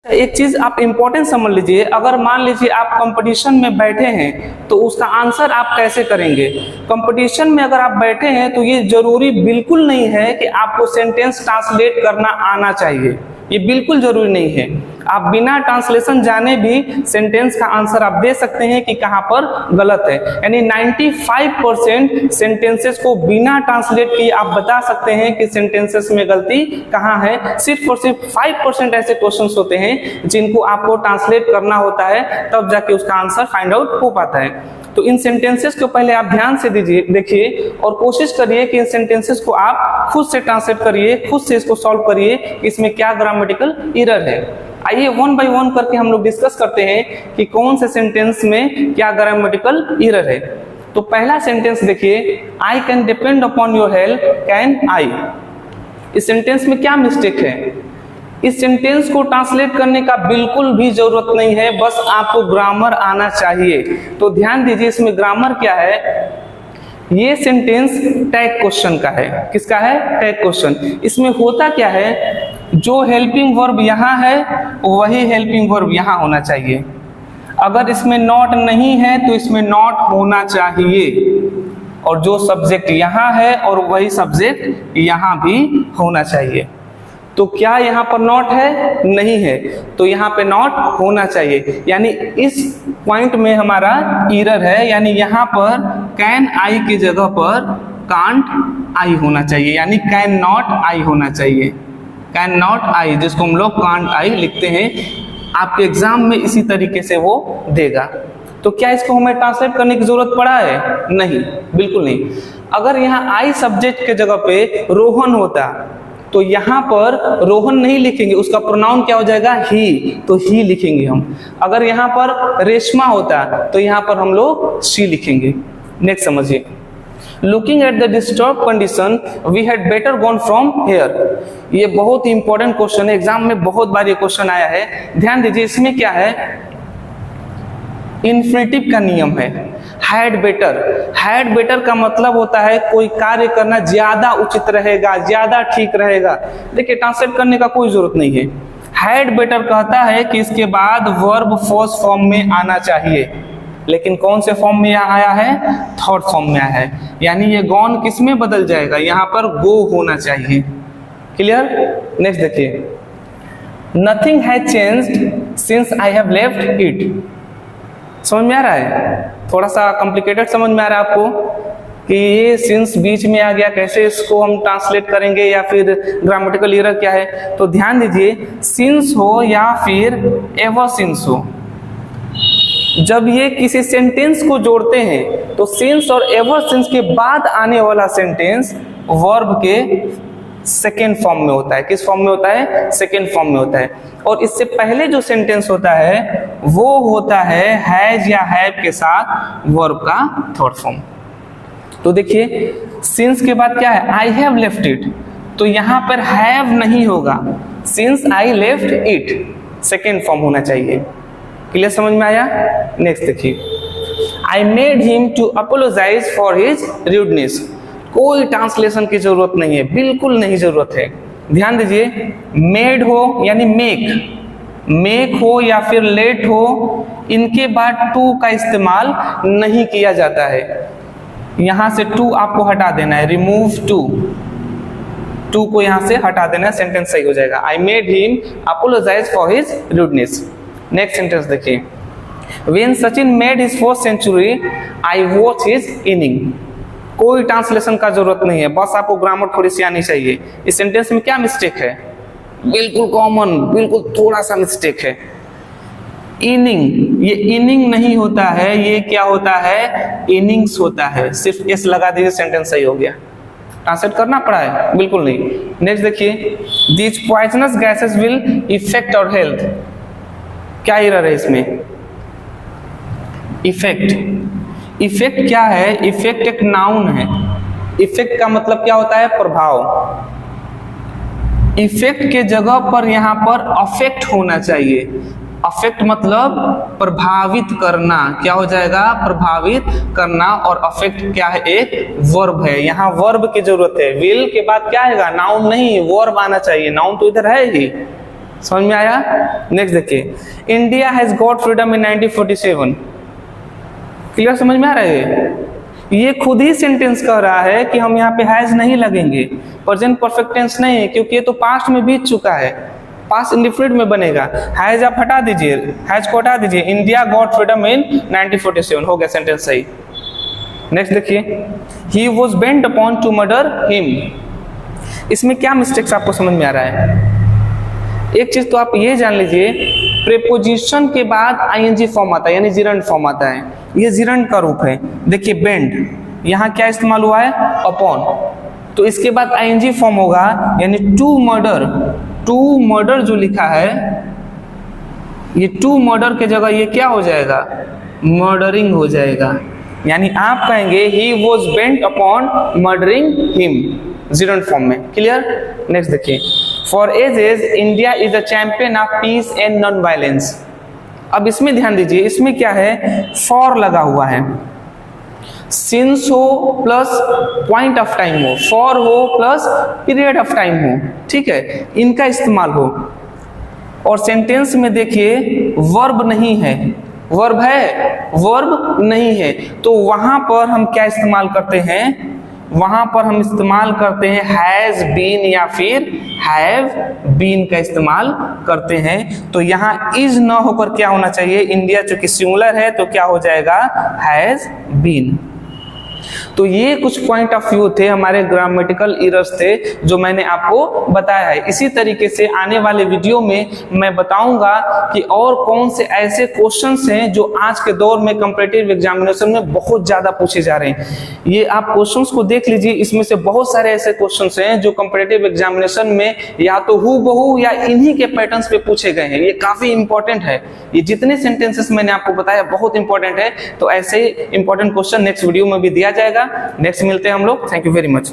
एक चीज आप इंपॉर्टेंट समझ लीजिए, अगर मान लीजिए आप कंपटीशन में बैठे हैं तो उसका आंसर आप कैसे करेंगे। कंपटीशन में अगर आप बैठे हैं तो ये जरूरी बिल्कुल नहीं है कि आपको सेंटेंस ट्रांसलेट करना आना चाहिए, ये बिल्कुल जरूरी नहीं है। आप बिना ट्रांसलेशन जाने भी सेंटेंस का आंसर आप दे सकते हैं कि कहां पर गलत है। यानी 95% सेंटेंसेस को बिना ट्रांसलेट किए आप बता सकते हैं कि सेंटेंसेस में गलती कहां है। सिर्फ और सिर्फ 5% ऐसे क्वेश्चंस होते हैं जिनको आपको ट्रांसलेट करना होता है, तब जाके उसका आंसर फाइंड आउट हो पाता है। तो इन सेंटेंसेस को पहले आप ध्यान से देखिए और कोशिश करिए कि इन सेंटेंसेस को आप खुद से ट्रांसलेट करिए, खुद से इसको सॉल्व करिए कि इसमें क्या ग्रामेटिकल एरर है। आइए वन बाय वन करके हम लोग डिस्कस करते हैं कि कौन से सेंटेंस में क्या ग्रामेटिकल एरर है। तो पहला सेंटेंस देखिए, I can depend upon your help, can I. इस सेंटेंस में क्या मिस्टेक है? इस सेंटेंस को ट्रांसलेट करने का बिल्कुल भी जरूरत नहीं है, बस आपको ग्रामर आना चाहिए। तो ध्यान दीजिए इसमें ग्रामर क्या है। ये सेंटेंस टैग क्वेश्चन का है। किसका है? Tag question. इसमें होता क्या है, जो हेल्पिंग वर्ब यहाँ है वही हेल्पिंग वर्ब यहाँ होना चाहिए। अगर इसमें नॉट नहीं है तो इसमें नॉट होना चाहिए, और जो सब्जेक्ट यहाँ है और वही सब्जेक्ट यहाँ भी होना चाहिए। तो क्या यहाँ पर नॉट है? नहीं है, तो यहाँ पे नॉट होना चाहिए। यानी इस पॉइंट में हमारा एरर है, यानी यहाँ पर कैन आई की जगह पर कांट आई होना चाहिए, यानी कैन नॉट आई होना चाहिए। कैन नॉट आई, जिसको हम लोग कांट आई लिखते हैं, आपके एग्जाम में इसी तरीके से वो देगा। तो क्या इसको हमें ट्रांसलेट करने की जरूरत पड़ा है? नहीं, बिल्कुल नहीं। अगर यहाँ आई सब्जेक्ट के जगह पे रोहन होता तो यहाँ पर रोहन नहीं लिखेंगे, उसका प्रोनाउन क्या हो जाएगा? ही, तो ही लिखेंगे हम। अगर यहाँ पर रेशमा होता तो यहाँ पर हम लोग शी लिखेंगे। नेक्स्ट समझिए, looking at the disturb condition we had better gone from here. ये बहुत ही इंपॉर्टेंट क्वेश्चन है, एग्जाम में बहुत बार ये क्वेश्चन आया है। ध्यान दीजिए, इसमें क्या है, इन्फिनिटिव का नियम है। हैड बेटर, हैड बेटर का मतलब होता है कोई कार्य करना ज्यादा उचित रहेगा, ज्यादा ठीक रहेगा। देखिए ट्रांसलेट करने का कोई जरूरत नहीं है। हैड बेटर कहता है कि इसके बाद वर्ब फर्स्ट फॉर्म में आना चाहिए, लेकिन कौन से फॉर्म में यहाँ आया है? थर्ड फॉर्म में आया है। यानी ये गॉन किस में बदल जाएगा? यहाँ पर गो होना चाहिए। क्लियर? नेक्स्ट देखिए, nothing has changed since I have left it. समझ में आ रहा है? थोड़ा सा कॉम्प्लिकेटेड समझ में आ रहा है आपको कि ये सिंस बीच में आ गया, कैसे इसको हम ट्रांसलेट करेंगे, या फिर ग्रामेटिकल एरर क्या है। तो ध्यान दीजिए, सिंस हो या फिर एवर सिंस हो, जब ये किसी सेंटेंस को जोड़ते हैं तो सिंस और एवर सिंस के बाद आने वाला सेंटेंस वर्ब के सेकेंड फॉर्म में होता है। किस फॉर्म में होता है? सेकेंड फॉर्म में होता है। और इससे पहले जो सेंटेंस होता है वो होता है हैज या हैव के साथ वर्ब का थर्ड फॉर्म। तो देखिए, सिंस के बाद क्या है? आई हैव लेफ्ट इट, तो यहां पर हैव नहीं होगा, since I left it second form होना चाहिए। क्लियर? समझ में आया? नेक्स्ट देखिए, I made him to apologize for his rudeness. कोई ट्रांसलेशन की जरूरत नहीं है, बिल्कुल नहीं जरूरत है। ध्यान दीजिए, मेड हो यानी मेक हो या फिर लेट हो, इनके बाद टू का इस्तेमाल नहीं किया जाता है। यहां से टू आपको हटा देना है, रिमूव टू को यहां से हटा देना है, सेंटेंस सही हो जाएगा। I made him apologise for his rudeness. Next sentence देखिए, when Sachin made his 4th century I watch his inning. कोई ट्रांसलेशन का जरूरत नहीं है, बस आपको ग्रामर थोड़ी सी आनी चाहिए। इस सेंटेंस में क्या मिस्टेक है? बिल्कुल कॉमन, बिल्कुल थोड़ा सा मिस्टेक है। इनिंग, ये इनिंग नहीं होता है, ये क्या होता है? इनिंग्स होता है। सिर्फ एस लगा दीजिए, सेंटेंस सही हो गया। ट्रांसलेट करना पड़ा है? बिल्कुल नहीं। नेक्स्ट देखिए, these poisonous gases will effect our health. क्या एरर है इसमें? इफेक्ट। इफेक्ट क्या है? इफेक्ट एक नाउन है। इफेक्ट का मतलब क्या होता है? प्रभाव। इफेक्ट के जगह पर यहाँ पर अफेक्ट होना चाहिए। अफेक्ट मतलब प्रभावित करना। क्या हो जाएगा? प्रभावित करना। और अफेक्ट क्या है? एक वर्ब है। यहाँ वर्ब की जरूरत है। विल के बाद क्या आएगा? नाउन नहीं, वर्ब आना चाहिए। नाउन तो इधर है ही। समझ में आया? नेक्स्ट देखिए, India has got freedom in 1947। Clear, समझ में आ रहा है? ये खुद ही सेंटेंस कह रहा है कि हम यहाँ पे हैज नहीं लगेंगे, प्रेजेंट परफेक्ट टेंस नहीं है, क्योंकि ये तो पास्ट में बीत चुका है, पास्ट इंडेफिनिट में बनेगा। हैज आप हटा दीजिए, हैज को हटा दीजिए, इंडिया गॉट फ्रीडम इन 1947 हो गया सेंटेंस सही। नेक्स्ट देखिए, he was bent upon two murder him. इसमें क्या मिस्टेक्स आपको समझ में आ रहा है? एक चीज तो आप ये जान लीजिए, प्रीपोजिशन के बाद आईएनजी फॉर्म आता है, यानी जिरंड फॉर्म आता है, ये जिरंड का रूप है। देखिए बेंड, यहाँ क्या इस्तेमाल हुआ है? अपॉन, तो इसके बाद आईएनजी फॉर्म होगा, यानी टू मर्डर। टू मर्डर जो लिखा है, ये टू मर्डर के जगह ये क्या हो जाएगा? मर्डरिंग हो जाएगा। यानी आप कहेंगे he was bent upon murdering him, gerund form में। क्लियर? नेक्स्ट देखिए, for ages India is a champion of peace and non violence. अब इसमें ध्यान दीजिए, इसमें क्या है? फॉर लगा हुआ है, सिंस हो प्लस पॉइंट ऑफ टाइम हो, फॉर हो प्लस पीरियड ऑफ टाइम हो, ठीक है, इनका इस्तेमाल हो। और सेंटेंस में देखिए वर्ब नहीं है, वर्ब है, वर्ब नहीं है, तो वहां पर हम क्या इस्तेमाल करते हैं? वहां पर हम इस्तेमाल करते हैं हैज बीन या फिर हैव बीन का इस्तेमाल करते हैं। तो यहाँ इज न होकर क्या होना चाहिए? इंडिया चूंकि सिंगुलर है तो क्या हो जाएगा? Has been. तो ये कुछ पॉइंट ऑफ व्यू थे, हमारे ग्रामेटिकल एरर्स थे जो मैंने आपको बताया है। इसी तरीके से आने वाले वीडियो में मैं बताऊंगा कि और कौन से ऐसे क्वेश्चंस हैं जो आज के दौर में कॉम्पिटिटिव एग्जामिनेशन में बहुत ज्यादा पूछे जा रहे हैं। ये आप क्वेश्चंस को देख लीजिए, इसमें से बहुत सारे ऐसे क्वेश्चंस हैं जो कॉम्पिटिटिव एग्जामिनेशन में या तो हूबहू या इन्हीं के पैटर्न्स पे पूछे गए हैं। ये काफी इंपॉर्टेंट है, ये जितने सेंटेंसेस मैंने आपको बताया बहुत इंपॉर्टेंट है। तो ऐसे इंपॉर्टेंट क्वेश्चन नेक्स्ट वीडियो में भी दिया जाएगा। नेक्स्ट मिलते हैं हम लोग। Thank you very much.